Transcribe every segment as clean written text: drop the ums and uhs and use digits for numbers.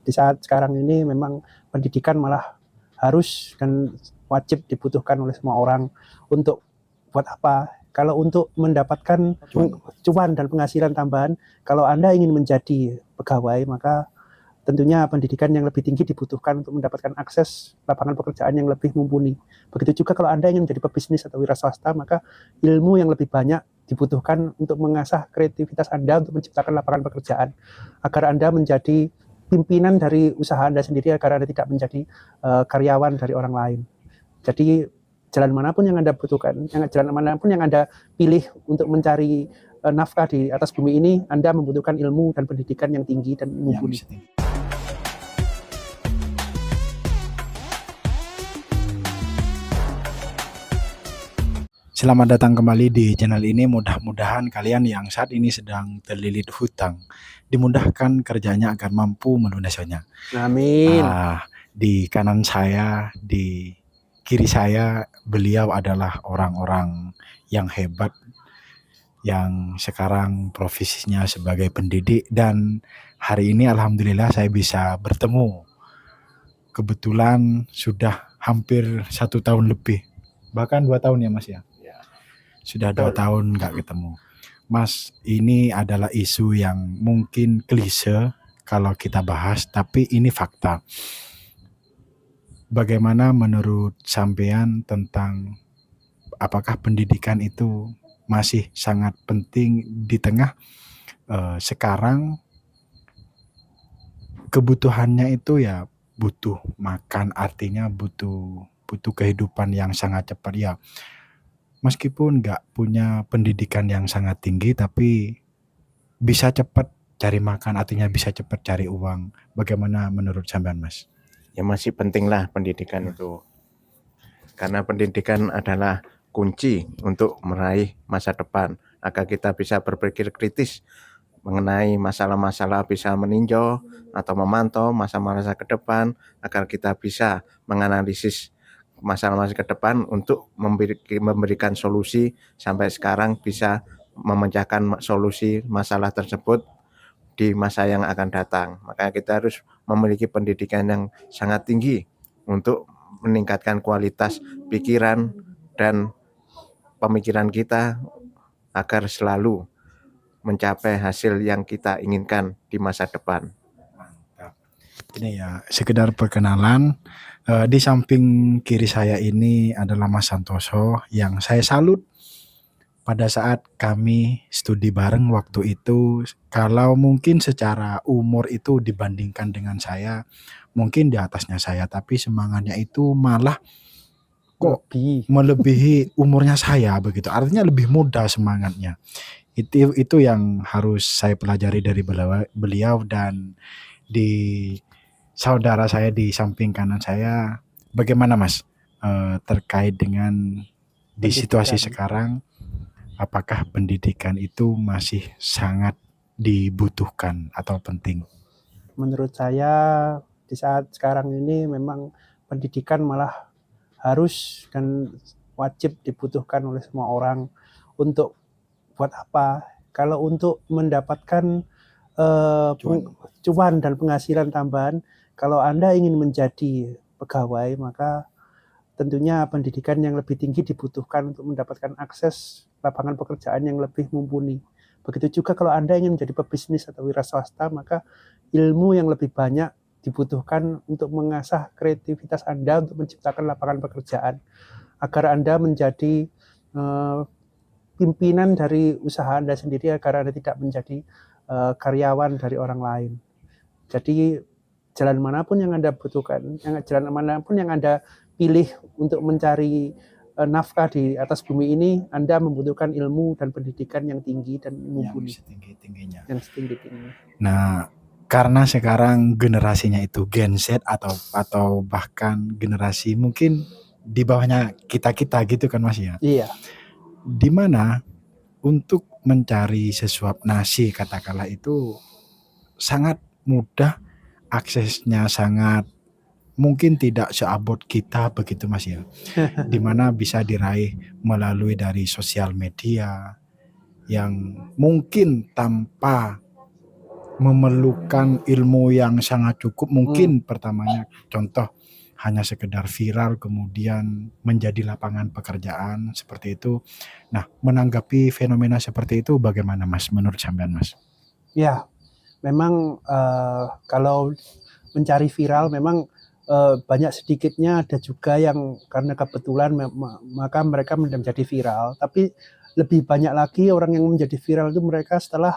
di saat sekarang ini memang pendidikan malah harus dan wajib dibutuhkan oleh semua orang. Untuk buat apa? Kalau untuk mendapatkan cuan dan penghasilan tambahan, kalau Anda ingin menjadi pegawai, maka tentunya pendidikan yang lebih tinggi dibutuhkan untuk mendapatkan akses lapangan pekerjaan yang lebih mumpuni. Begitu juga kalau Anda ingin menjadi pebisnis atau wira swasta, maka ilmu yang lebih banyak dibutuhkan untuk mengasah kreativitas Anda untuk menciptakan lapangan pekerjaan, agar Anda menjadi pimpinan dari usaha Anda sendiri, agar Anda tidak menjadi karyawan dari orang lain. Jadi jalan manapun yang Anda butuhkan, jalan manapun yang Anda pilih untuk mencari nafkah di atas bumi ini, Anda membutuhkan ilmu dan pendidikan yang tinggi dan mumpuni. Selamat datang kembali di channel ini. Mudah-mudahan kalian yang saat ini sedang terlilit hutang dimudahkan kerjanya agar mampu melunasinya. Amin. Di kanan saya, di kiri saya, beliau adalah orang-orang yang hebat yang sekarang profesinya sebagai pendidik, dan hari ini alhamdulillah saya bisa bertemu. Kebetulan sudah hampir 1 tahun lebih, bahkan 2 tahun ya Mas ya. Sudah 2 tahun nggak ketemu. Mas, ini adalah isu yang mungkin klise kalau kita bahas, tapi ini fakta. Bagaimana menurut sampean tentang apakah pendidikan itu masih sangat penting di tengah sekarang kebutuhannya itu ya butuh makan, artinya butuh kehidupan yang sangat cepat ya. Meskipun nggak punya pendidikan yang sangat tinggi, tapi bisa cepat cari makan, artinya bisa cepat cari uang. Bagaimana menurut sampean, Mas? Ya masih pentinglah pendidikan itu. Karena pendidikan adalah kunci untuk meraih masa depan. Agar kita bisa berpikir kritis mengenai masalah-masalah, bisa meninjau atau memantau masa-masa ke depan. Agar kita bisa menganalisis masalah-masalah ke depan untuk memberikan solusi sampai sekarang bisa memecahkan solusi masalah tersebut di masa yang akan datang. Maka kita harus memiliki pendidikan yang sangat tinggi untuk meningkatkan kualitas pikiran dan pemikiran kita agar selalu mencapai hasil yang kita inginkan di masa depan. Mantap. Ini ya sekedar perkenalan. Di samping kiri saya ini adalah Mas Santoso yang saya salut pada saat kami studi bareng waktu itu. Kalau mungkin secara umur itu dibandingkan dengan saya, mungkin di atasnya saya, tapi semangatnya itu malah kok melebihi umurnya saya begitu. Artinya lebih muda semangatnya. Itu yang harus saya pelajari dari beliau. Dan di saudara saya di samping kanan saya, bagaimana Mas terkait dengan di situasi sekarang, apakah pendidikan itu masih sangat dibutuhkan atau penting? Menurut saya di saat sekarang ini memang pendidikan malah harus dan wajib dibutuhkan oleh semua orang. Untuk buat apa? Kalau untuk mendapatkan cuan dan penghasilan tambahan, kalau Anda ingin menjadi pegawai, maka tentunya pendidikan yang lebih tinggi dibutuhkan untuk mendapatkan akses lapangan pekerjaan yang lebih mumpuni. Begitu juga kalau Anda ingin menjadi pebisnis atau wira swasta, maka ilmu yang lebih banyak dibutuhkan untuk mengasah kreativitas Anda untuk menciptakan lapangan pekerjaan, agar Anda menjadi pimpinan dari usaha Anda sendiri, agar Anda tidak menjadi karyawan dari orang lain. Jadi jalan manapun yang Anda butuhkan, jalan manapun yang Anda pilih untuk mencari nafkah di atas bumi ini, Anda membutuhkan ilmu dan pendidikan yang tinggi dan mumpuni. Yang setinggi-tingginya. Nah, karena sekarang generasinya itu Gen Z atau bahkan generasi mungkin di bawahnya kita gitu kan Mas ya. Iya. Dimana untuk mencari sesuap nasi katakanlah itu sangat mudah, aksesnya sangat mungkin tidak seabot kita begitu Mas ya. Dimana bisa diraih melalui dari sosial media yang mungkin tanpa memerlukan ilmu yang sangat cukup. Mungkin pertamanya contoh hanya sekedar viral kemudian menjadi lapangan pekerjaan seperti itu. Nah, menanggapi fenomena seperti itu bagaimana Mas menurut sampean Mas? Ya, memang kalau mencari viral memang banyak sedikitnya ada juga yang karena kebetulan maka mereka menjadi viral. Tapi lebih banyak lagi orang yang menjadi viral itu mereka setelah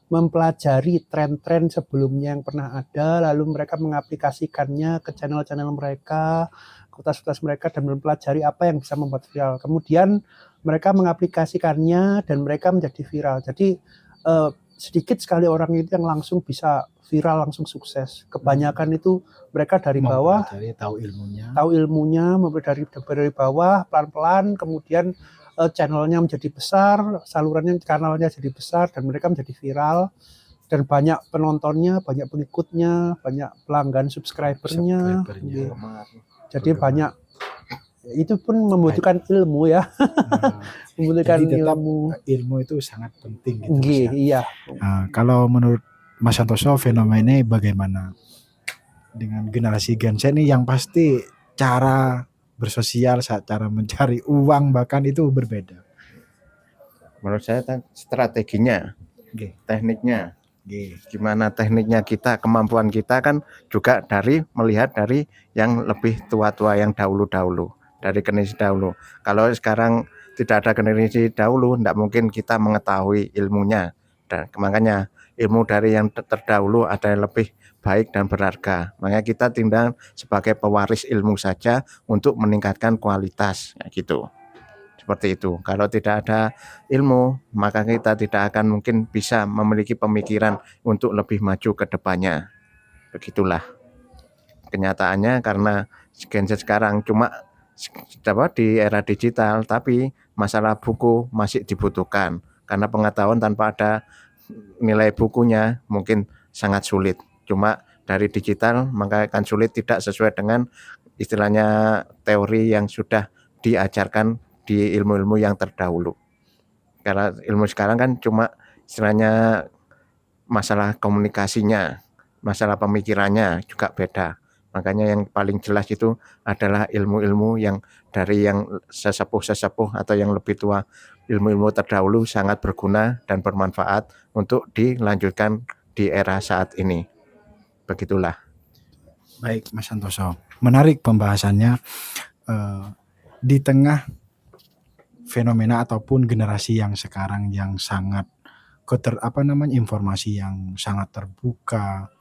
mempelajari tren-tren sebelumnya yang pernah ada, lalu mereka mengaplikasikannya ke channel-channel mereka, kutas-kutas mereka, dan mempelajari apa yang bisa membuat viral. Kemudian mereka mengaplikasikannya dan mereka menjadi viral. Jadi sedikit sekali orang itu yang langsung bisa viral, langsung sukses. Kebanyakan itu mereka dari bawah, Mempelajari, tahu ilmunya dari bawah, pelan-pelan, kemudian channelnya menjadi besar, salurannya, kanalnya jadi besar, dan mereka menjadi viral, dan banyak penontonnya, banyak pengikutnya, banyak pelanggan subscribernya. subscribernya. Jadi banyak, itu pun membutuhkan ilmu ya, membutuhkan Jadi tetap ilmu. ilmu itu sangat penting gitu Mas ya. Iya. Nah, kalau menurut Mas Santoso fenomena ini bagaimana dengan generasi Gen Z ini yang pasti cara bersosial, cara mencari uang bahkan itu berbeda. Menurut saya strateginya, tekniknya, gimana tekniknya kita, kemampuan kita kan juga melihat dari yang lebih tua-tua, yang dahulu-dahulu, dari generasi dahulu. Kalau sekarang tidak ada generasi dahulu, tidak mungkin kita mengetahui ilmunya. Dan makanya ilmu dari yang terdahulu ada yang lebih baik dan berharga. Makanya kita tinggal sebagai pewaris ilmu saja untuk meningkatkan kualitas, ya gitu. Seperti itu. Kalau tidak ada ilmu, maka kita tidak akan mungkin bisa memiliki pemikiran untuk lebih maju ke depannya. Begitulah kenyataannya, karena Gen Z sekarang cuma di era digital, tapi masalah buku masih dibutuhkan. Karena pengetahuan tanpa ada nilai bukunya mungkin sangat sulit. Cuma dari digital maka akan sulit, tidak sesuai dengan istilahnya teori yang sudah diajarkan di ilmu-ilmu yang terdahulu. Karena ilmu sekarang kan cuma istilahnya masalah komunikasinya, masalah pemikirannya juga beda. Makanya yang paling jelas itu adalah ilmu-ilmu yang dari yang sesepuh-sesepuh atau yang lebih tua. Ilmu-ilmu terdahulu sangat berguna dan bermanfaat untuk dilanjutkan di era saat ini. Begitulah. Baik Mas Santoso, menarik pembahasannya. Di tengah fenomena ataupun generasi yang sekarang yang sangat informasi yang sangat terbuka,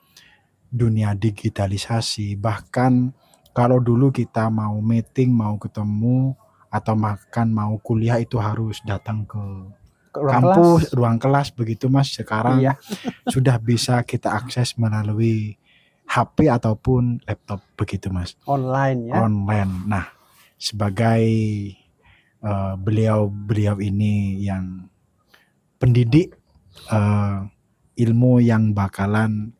dunia digitalisasi, bahkan kalau dulu kita mau meeting, mau ketemu atau makan, mau kuliah itu harus datang ke kampus, ruang kelas begitu Mas. Sekarang sudah bisa kita akses melalui HP ataupun laptop begitu Mas. Online ya. Online. Nah, sebagai beliau ini yang pendidik ilmu yang bakalan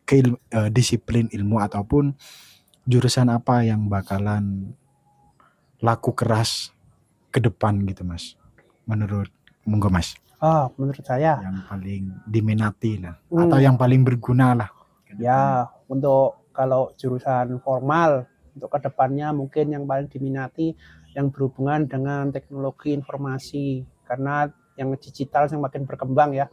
disiplin ilmu ataupun jurusan apa yang bakalan laku keras ke depan gitu Mas. Menurut monggo Mas. Menurut saya yang paling diminati lah atau yang paling berguna lah. Ya, untuk kalau jurusan formal untuk kedepannya mungkin yang paling diminati yang berhubungan dengan teknologi informasi, karena yang digital yang makin berkembang ya,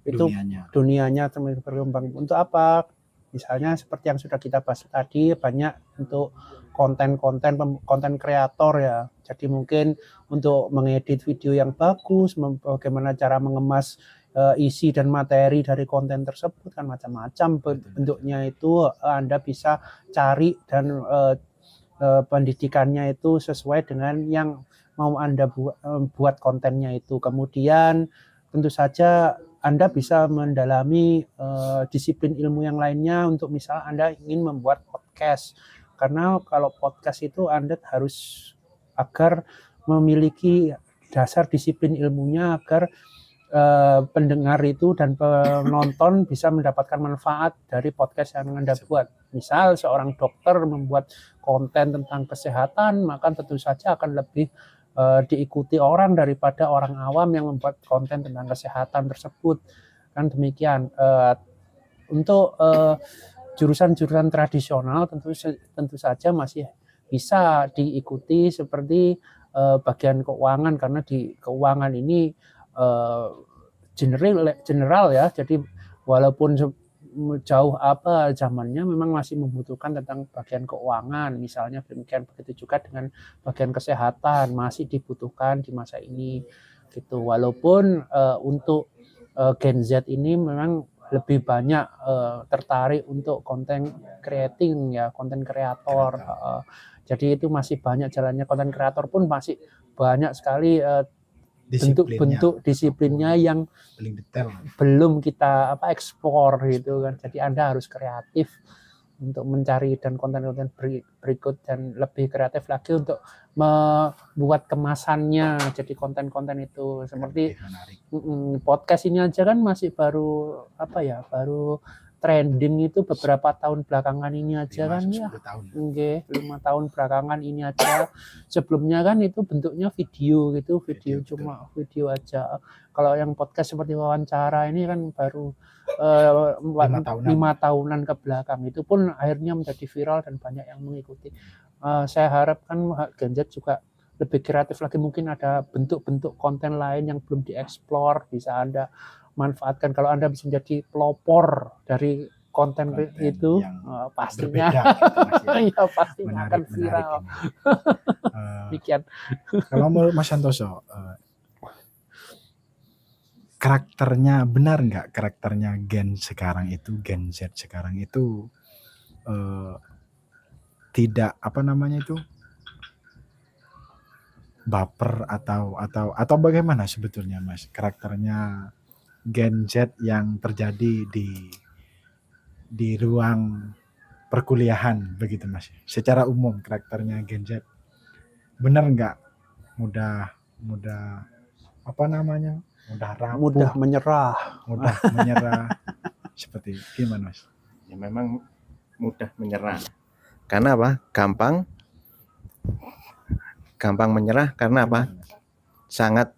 itu dunianya semakin berkembang. Untuk apa? Misalnya seperti yang sudah kita bahas tadi, banyak untuk konten kreator ya. Jadi mungkin untuk mengedit video yang bagus, bagaimana cara mengemas isi dan materi dari konten tersebut, kan macam-macam bentuknya itu. Anda bisa cari dan pendidikannya itu sesuai dengan yang mau Anda buat kontennya itu. Kemudian tentu saja Anda bisa mendalami disiplin ilmu yang lainnya, untuk misal Anda ingin membuat podcast. Karena kalau podcast itu Anda harus agar memiliki dasar disiplin ilmunya, agar pendengar itu dan penonton bisa mendapatkan manfaat dari podcast yang Anda buat. Misal seorang dokter membuat konten tentang kesehatan, maka tentu saja akan lebih diikuti orang daripada orang awam yang membuat konten tentang kesehatan tersebut. Kan demikian. Untuk jurusan-jurusan tradisional tentu saja masih bisa diikuti seperti bagian keuangan, karena di keuangan ini general ya, jadi walaupun jauh apa zamannya memang masih membutuhkan tentang bagian keuangan, misalnya demikian. Begitu juga dengan bagian kesehatan masih dibutuhkan di masa ini gitu. Walaupun untuk Gen Z ini memang lebih banyak tertarik untuk konten creating ya, konten kreator. Jadi itu masih banyak jalannya. Konten kreator pun masih banyak sekali bentuk-bentuk disiplinnya yang paling detail. belum kita eksplor gitu kan. Jadi Anda harus kreatif untuk mencari dan konten-konten berikut, dan lebih kreatif lagi untuk membuat kemasannya jadi konten-konten itu. Seperti podcast ini aja kan masih baru baru trending itu beberapa tahun belakangan ini aja kan ya. 5 tahun belakangan ini aja. Sebelumnya kan itu bentuknya video gitu, cuma video aja. Kalau yang podcast seperti wawancara ini kan baru 5 tahunan ke belakang, itu pun akhirnya menjadi viral dan banyak yang mengikuti. Saya harapkan Gen Z juga lebih kreatif lagi, mungkin ada bentuk-bentuk konten lain yang belum dieksplor, bisa Anda manfaatkan. Kalau Anda bisa menjadi pelopor dari konten itu, pastinya ya pastinya akan viral. Demikian. Kalau menurut Mas Santoso, karakternya benar nggak, karakternya Gen Z sekarang itu tidak baper atau bagaimana sebetulnya Mas, karakternya Gen Z yang terjadi di ruang perkuliahan begitu Mas, secara umum karakternya Gen Z benar nggak mudah rapuh, mudah menyerah seperti gimana Mas? Ya memang mudah menyerah. Karena apa? Gampang menyerah karena apa? Sangat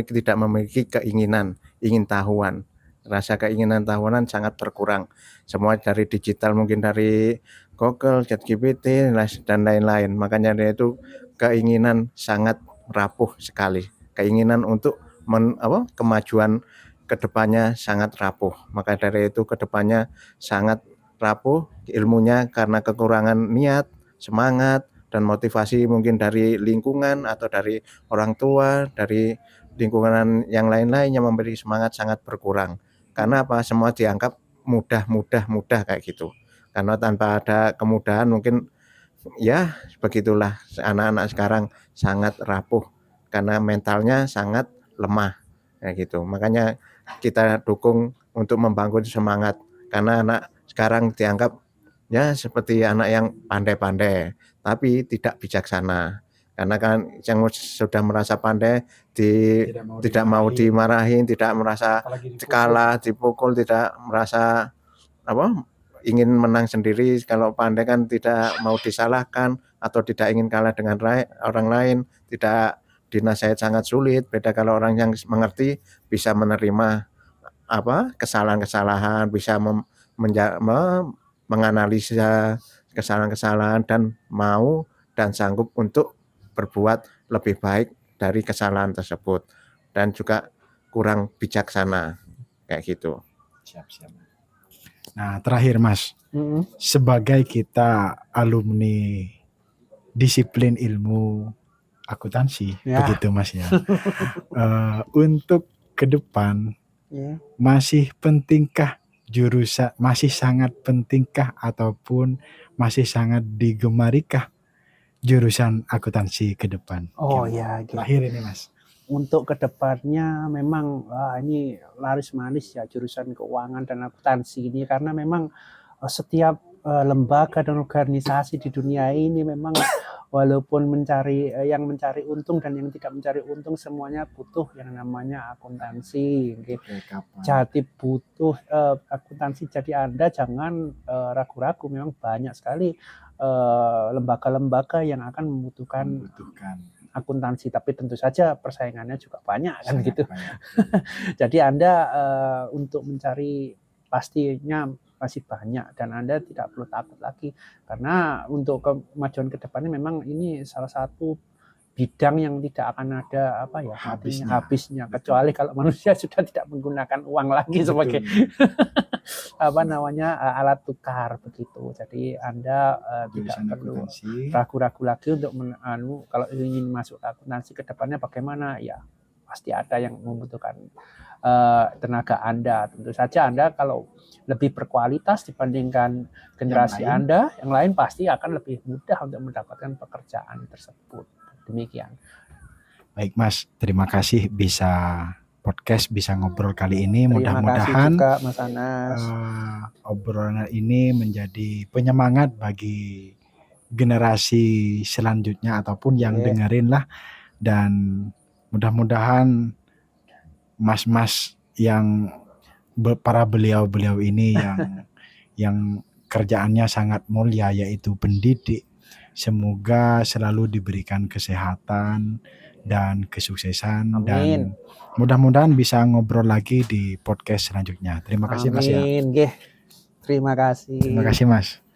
tidak memiliki keinginan, ingin tahuan. Rasa keinginan tahuan sangat berkurang. Semua dari digital, mungkin dari Google, ChatGPT dan lain-lain. Makanya itu keinginan sangat rapuh sekali. Keinginan untuk kemajuan kedepannya sangat rapuh. Maka dari itu kedepannya sangat rapuh ilmunya karena kekurangan niat, semangat, dan motivasi mungkin dari lingkungan atau dari orang tua, dari lingkungan yang lain-lain yang memberi semangat sangat berkurang. Karena apa? Semua dianggap mudah kayak gitu. Karena tanpa ada kemudahan mungkin ya begitulah anak-anak sekarang sangat rapuh karena mentalnya sangat lemah kayak gitu. Makanya kita dukung untuk membangun semangat, karena anak sekarang dianggap ya seperti anak yang pandai-pandai tapi tidak bijaksana. Karena kan yang sudah merasa pandai tidak mau dimarahin, tidak merasa kalah, dipukul, tidak merasa ingin menang sendiri. Kalau pandai kan tidak mau disalahkan atau tidak ingin kalah dengan orang lain, tidak dinasihat sangat sulit. Beda kalau orang yang mengerti bisa menerima kesalahan-kesalahan, bisa menganalisa kesalahan-kesalahan dan mau dan sanggup untuk berbuat lebih baik dari kesalahan tersebut, dan juga kurang bijaksana kayak gitu. Siap. Nah, terakhir Mas, sebagai kita alumni disiplin ilmu akuntansi, begitu Mas ya. Untuk ke depan masih pentingkah jurusan, masih sangat pentingkah ataupun masih sangat digemarikah jurusan akuntansi ke depan? Terakhir ini Mas. Untuk kedepannya memang ini laris manis ya jurusan keuangan dan akuntansi ini, karena memang setiap lembaga dan organisasi di dunia ini memang walaupun yang mencari untung dan yang tidak mencari untung semuanya butuh yang namanya akuntansi. Jadi butuh akuntansi. Jadi Anda jangan ragu-ragu, memang banyak sekali lembaga-lembaga yang akan membutuhkan akuntansi, tapi tentu saja persaingannya juga banyak kan gitu. Jadi Anda untuk mencari pastinya masih banyak dan Anda tidak perlu takut lagi, karena untuk kemajuan ke depannya memang ini salah satu bidang yang tidak akan ada habisnya, kecuali kalau manusia sudah tidak menggunakan uang lagi sebagai alat tukar begitu. Jadi Anda tidak perlu ragu-ragu lagi untuk kalau ingin masuk akuntansi ke depannya bagaimana, ya pasti ada yang membutuhkan tenaga Anda. Tentu saja Anda kalau lebih berkualitas dibandingkan generasi Anda, yang lain pasti akan lebih mudah untuk mendapatkan pekerjaan tersebut. Demikian. Baik Mas, terima kasih bisa podcast, bisa ngobrol kali ini. Terima Mudah-mudahan kasih juga Mas Anas. obrolan ini menjadi penyemangat bagi generasi selanjutnya ataupun yang dengerin lah, dan mudah-mudahan mas-mas yang para beliau-beliau ini yang kerjaannya sangat mulia yaitu pendidik, semoga selalu diberikan kesehatan dan kesuksesan. Amin. Dan mudah-mudahan bisa ngobrol lagi di podcast selanjutnya. Terima kasih Mas ya. Amin. Terima kasih. Terima kasih Mas.